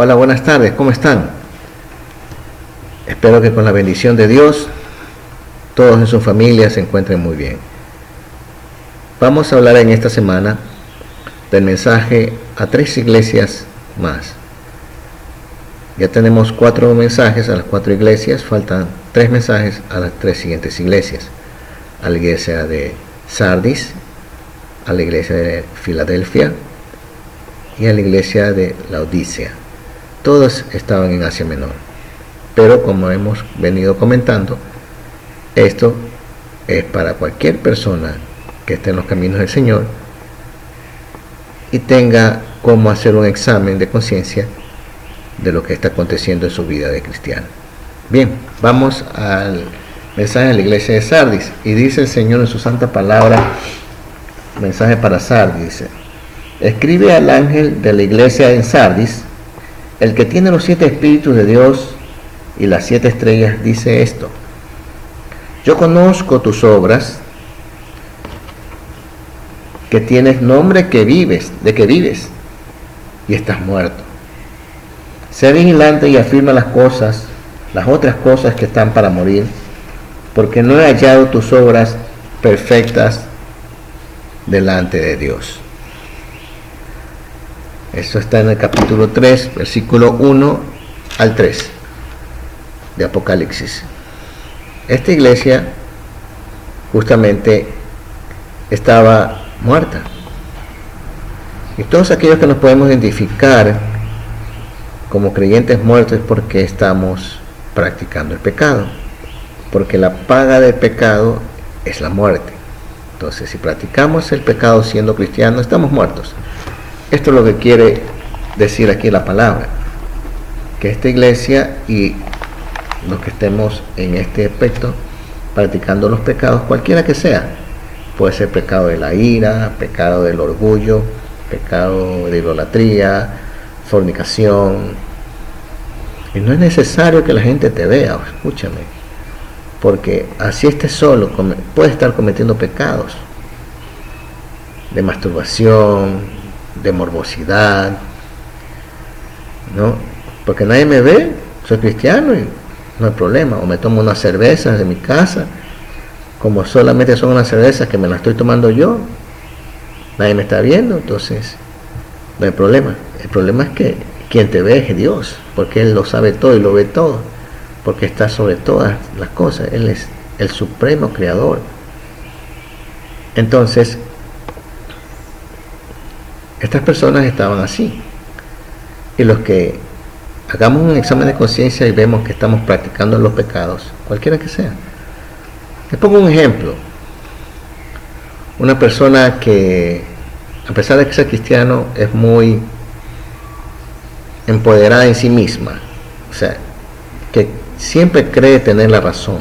Hola, buenas tardes, ¿cómo están? Espero que con la bendición de Dios todos en su familia se encuentren muy bien. Vamos a hablar en esta semana del mensaje a 3 iglesias más. Ya tenemos 4 mensajes a las 4 iglesias, faltan 3 mensajes a las 3 siguientes iglesias. A la iglesia de Sardis, a la iglesia de Filadelfia y a la iglesia de Laodicea. Todos estaban en Asia Menor, pero como hemos venido comentando, esto es para cualquier persona que esté en los caminos del Señor y tenga cómo hacer un examen de conciencia de lo que está aconteciendo en su vida de cristiano. Bien, vamos al mensaje de la iglesia de Sardis, y dice el Señor en su santa palabra, mensaje para Sardis, dice: escribe al ángel de la iglesia en Sardis, el que tiene los 7 espíritus de Dios y las 7 estrellas, dice esto: yo conozco tus obras, que tienes nombre de que vives y estás muerto. Sé vigilante y afirma las otras cosas que están para morir, porque no he hallado tus obras perfectas delante de Dios. Esto está en el capítulo 3, versículo 1 al 3 de Apocalipsis. Esta iglesia justamente estaba muerta. Y todos aquellos que nos podemos identificar como creyentes muertos es porque estamos practicando el pecado. Porque la paga del pecado es la muerte. Entonces, si practicamos el pecado siendo cristianos, estamos muertos. Esto es lo que quiere decir aquí la palabra, que esta iglesia y los que estemos en este aspecto practicando los pecados, cualquiera que sea, puede ser pecado de la ira, pecado del orgullo, pecado de idolatría, fornicación. Y no es necesario que la gente te vea, escúchame, porque así estés solo, puedes estar cometiendo pecados de masturbación, de morbosidad, ¿no? Porque nadie me ve, soy cristiano y no hay problema. O me tomo unas cervezas de mi casa, como solamente son unas cervezas que me las estoy tomando yo, nadie me está viendo, entonces no hay problema. El problema es que quien te ve es Dios, porque Él lo sabe todo y lo ve todo, porque está sobre todas las cosas. Él es el supremo creador. Entonces, estas personas estaban así, y los que hagamos un examen de conciencia y vemos que estamos practicando los pecados, cualquiera que sea. Les pongo un ejemplo. Una persona que, a pesar de que sea cristiano, es muy empoderada en sí misma, o sea, que siempre cree tener la razón.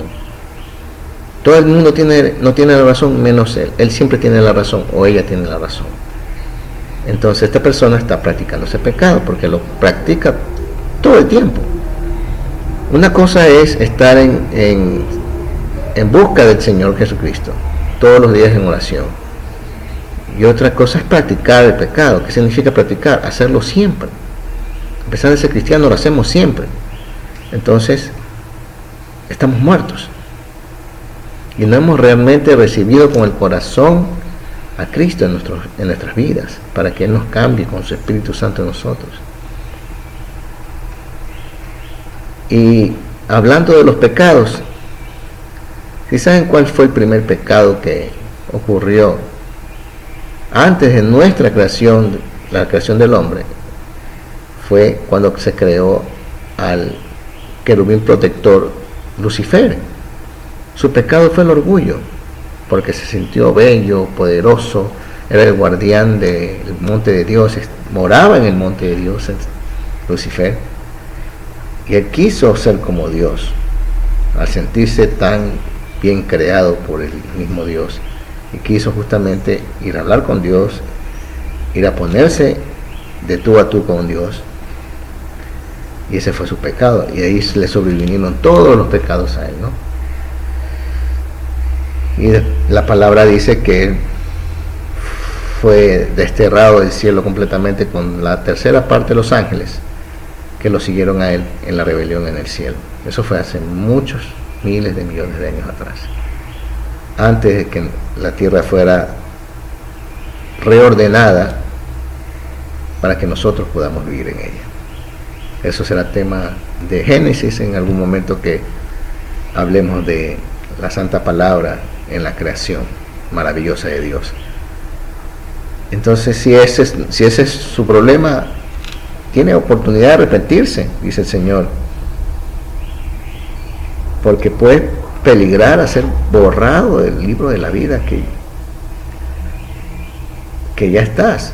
Todo el mundo no tiene la razón menos él. Él siempre tiene la razón, o ella tiene la razón. Entonces esta persona está practicando ese pecado porque lo practica todo el tiempo. Una cosa es estar en busca del Señor Jesucristo todos los días en oración, y otra cosa es practicar el pecado. ¿Qué significa practicar? Hacerlo siempre. A pesar de ser cristiano, lo hacemos siempre. Entonces estamos muertos y no hemos realmente recibido con el corazón a Cristo en nuestras vidas, para que Él nos cambie con su Espíritu Santo en nosotros. Y hablando de los pecados, ¿sí saben cuál fue el primer pecado que ocurrió antes de nuestra creación, la creación del hombre? Fue cuando se creó al querubín protector Lucifer. Su pecado fue el orgullo, porque se sintió bello, poderoso, era el guardián del monte de Dios, moraba en el monte de Dios, Lucifer, y él quiso ser como Dios, al sentirse tan bien creado por el mismo Dios, y quiso justamente ir a hablar con Dios, ir a ponerse de tú a tú con Dios, y ese fue su pecado, y ahí le sobrevinieron todos los pecados a él, ¿no? Y la palabra dice que él fue desterrado del cielo completamente con la tercera parte de los ángeles, que lo siguieron a él en la rebelión en el cielo. Eso fue hace muchos miles de millones de años atrás, antes de que la tierra fuera reordenada para que nosotros podamos vivir en ella. Eso será tema de Génesis en algún momento que hablemos de la santa palabra en la creación maravillosa de Dios. Entonces, si ese es su problema, tiene oportunidad de arrepentirse, dice el Señor, porque puede peligrar a ser borrado del libro de la vida que ya estás.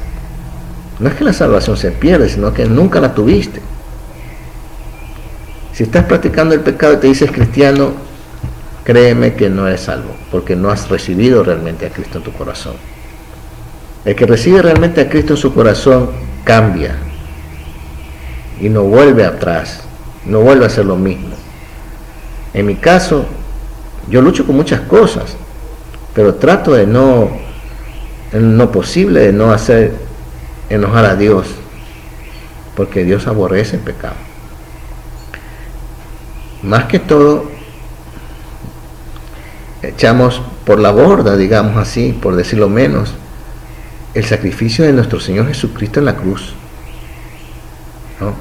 No es que la salvación se pierde, sino que nunca la tuviste. Si estás practicando el pecado y te dices cristiano, créeme que no eres salvo, porque no has recibido realmente a Cristo en tu corazón. El que recibe realmente a Cristo en su corazón cambia y no vuelve atrás, no vuelve a hacer lo mismo. En mi caso, yo lucho con muchas cosas, pero trato de en lo posible, de no hacer enojar a Dios, porque Dios aborrece el pecado. Más que todo, echamos por la borda, digamos así, por decirlo menos, el sacrificio de nuestro Señor Jesucristo en la cruz, ¿no?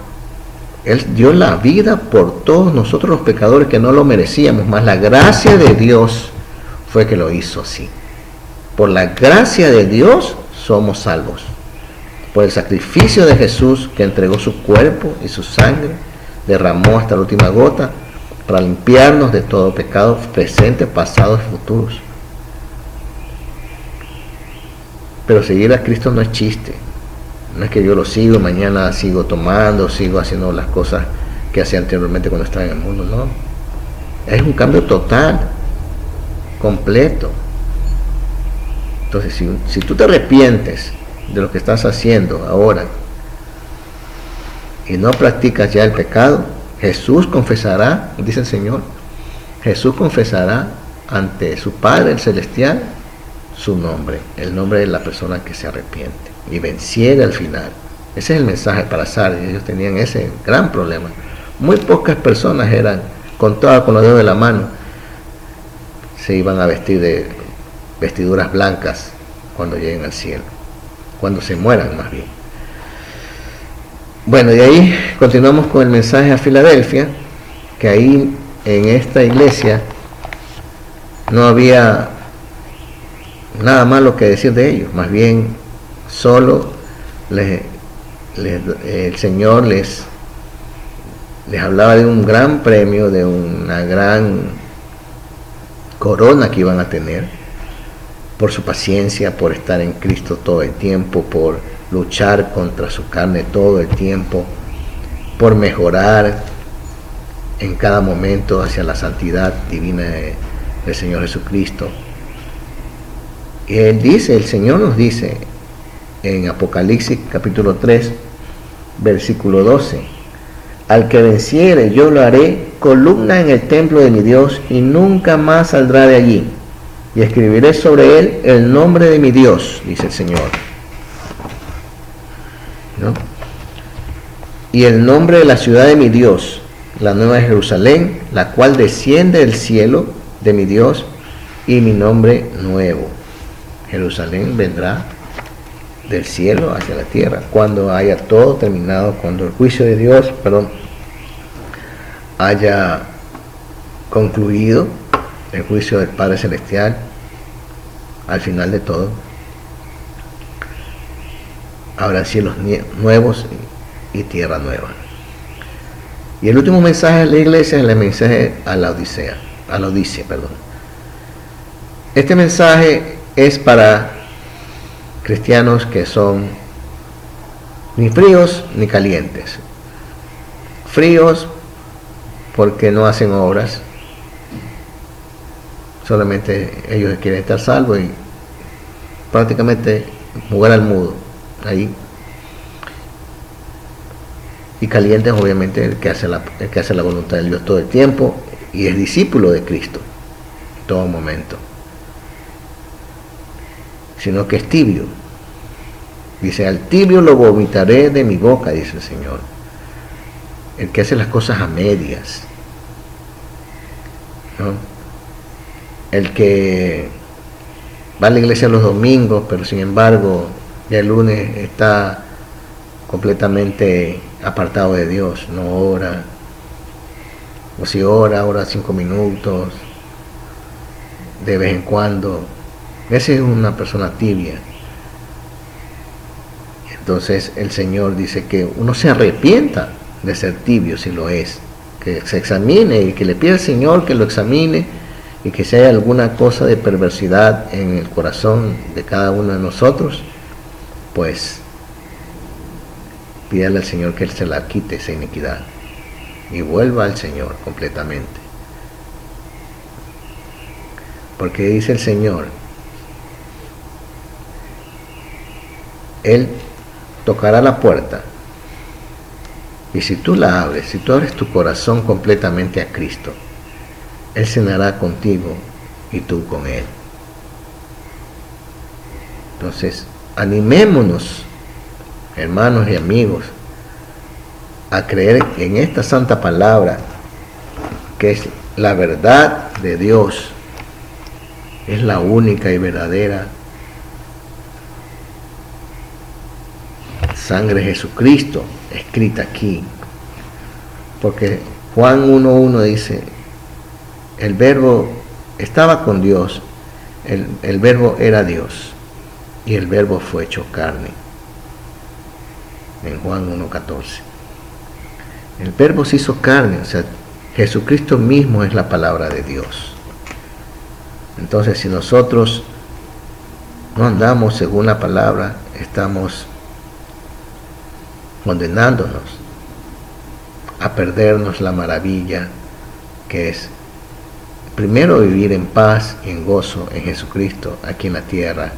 Él dio la vida por todos nosotros los pecadores que no lo merecíamos, más la gracia de Dios fue que lo hizo así. Por la gracia de Dios somos salvos, por el sacrificio de Jesús que entregó su cuerpo y su sangre, derramó hasta la última gota para limpiarnos de todo pecado presente, pasado y futuros. Pero seguir a Cristo no es chiste. No es que yo lo sigo y mañana sigo tomando, sigo haciendo las cosas que hacía anteriormente cuando estaba en el mundo, no. Es un cambio total, completo. Entonces, si tú te arrepientes de lo que estás haciendo ahora y no practicas ya el pecado, Jesús confesará, dice el Señor, Jesús confesará ante su Padre el Celestial su nombre, el nombre de la persona que se arrepiente y venciera al final. Ese es el mensaje para Sardis. Ellos tenían ese gran problema. Muy pocas personas eran, contadas con los dedos de la mano, se iban a vestir de vestiduras blancas cuando lleguen al cielo, cuando se mueran más bien. Bueno, y ahí continuamos con el mensaje a Filadelfia, que ahí en esta iglesia no había nada malo que decir de ellos, más bien solo el Señor les hablaba de un gran premio, de una gran corona que iban a tener por su paciencia, por estar en Cristo todo el tiempo, por luchar contra su carne todo el tiempo, por mejorar en cada momento hacia la santidad divina del Señor Jesucristo. Y el Señor nos dice en Apocalipsis capítulo 3, versículo 12, al que venciere yo lo haré columna en el templo de mi Dios y nunca más saldrá de allí, y escribiré sobre él el nombre de mi Dios, dice el Señor, ¿no? Y el nombre de la ciudad de mi Dios, la nueva Jerusalén, la cual desciende del cielo de mi Dios, y mi nombre nuevo. Jerusalén vendrá del cielo hacia la tierra cuando haya todo terminado, cuando el juicio de Dios, haya concluido, el juicio del Padre Celestial. Al final de todo habrá cielos nuevos y tierra nueva. Y el último mensaje de la iglesia es el mensaje a la Odisea. Este mensaje es para cristianos que son ni fríos ni calientes. Fríos porque no hacen obras, solamente ellos quieren estar salvos y prácticamente jugar al mudo ahí. Y calientes obviamente el que hace la voluntad de Dios todo el tiempo y es discípulo de Cristo en todo momento, sino que es tibio. Dice, al tibio lo vomitaré de mi boca, dice el Señor. el que hace las cosas a medias, ¿no? El que va a la iglesia los domingos, pero sin embargo ya el lunes está completamente apartado de Dios, no ora, o si ora 5 minutos de vez en cuando. Esa es una persona tibia. Entonces el Señor dice que uno se arrepienta de ser tibio si lo es, que se examine y que le pida al Señor que lo examine, y que si hay alguna cosa de perversidad en el corazón de cada uno de nosotros, pues pídale al Señor que Él se la quite, esa iniquidad, y vuelva al Señor completamente. Porque dice el Señor, Él tocará la puerta, y si tú la abres, si tú abres tu corazón completamente a Cristo, Él cenará contigo y tú con Él. Entonces, animémonos, hermanos y amigos, a creer en esta santa palabra, que es la verdad de Dios, es la única y verdadera sangre de Jesucristo escrita aquí. Porque Juan 1:1 dice, el verbo estaba con Dios, el verbo era Dios, y el verbo fue hecho carne. En Juan 1:14. El verbo se hizo carne, o sea, Jesucristo mismo es la palabra de Dios. Entonces, si nosotros no andamos según la palabra, estamos condenándonos a perdernos la maravilla que es primero vivir en paz y en gozo en Jesucristo aquí en la tierra,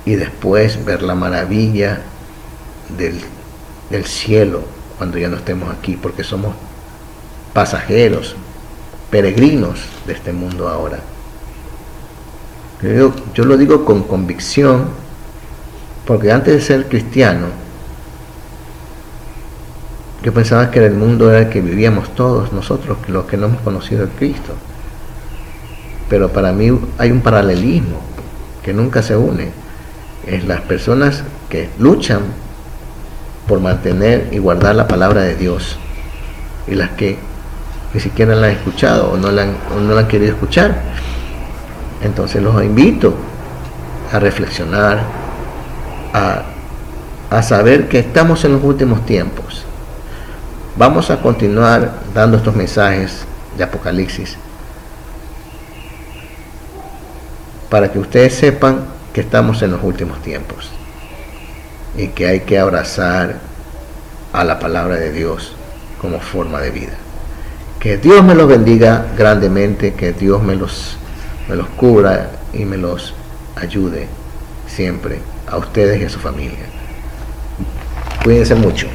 y después ver la maravilla del cielo cuando ya no estemos aquí, porque somos pasajeros, peregrinos de este mundo ahora. Yo lo digo con convicción, porque antes de ser cristiano, yo pensaba que el mundo era el que vivíamos todos nosotros, los que no hemos conocido a Cristo. Pero para mí hay un paralelismo que nunca se une. Es las personas que luchan por mantener y guardar la palabra de Dios, y las que ni siquiera la han escuchado o no la han querido escuchar. Entonces los invito a reflexionar, a saber que estamos en los últimos tiempos. Vamos a continuar dando estos mensajes de Apocalipsis para que ustedes sepan que estamos en los últimos tiempos y que hay que abrazar a la palabra de Dios como forma de vida. Que Dios me los bendiga grandemente, que Dios me los cubra y me los ayude siempre, a ustedes y a su familia. Cuídense mucho.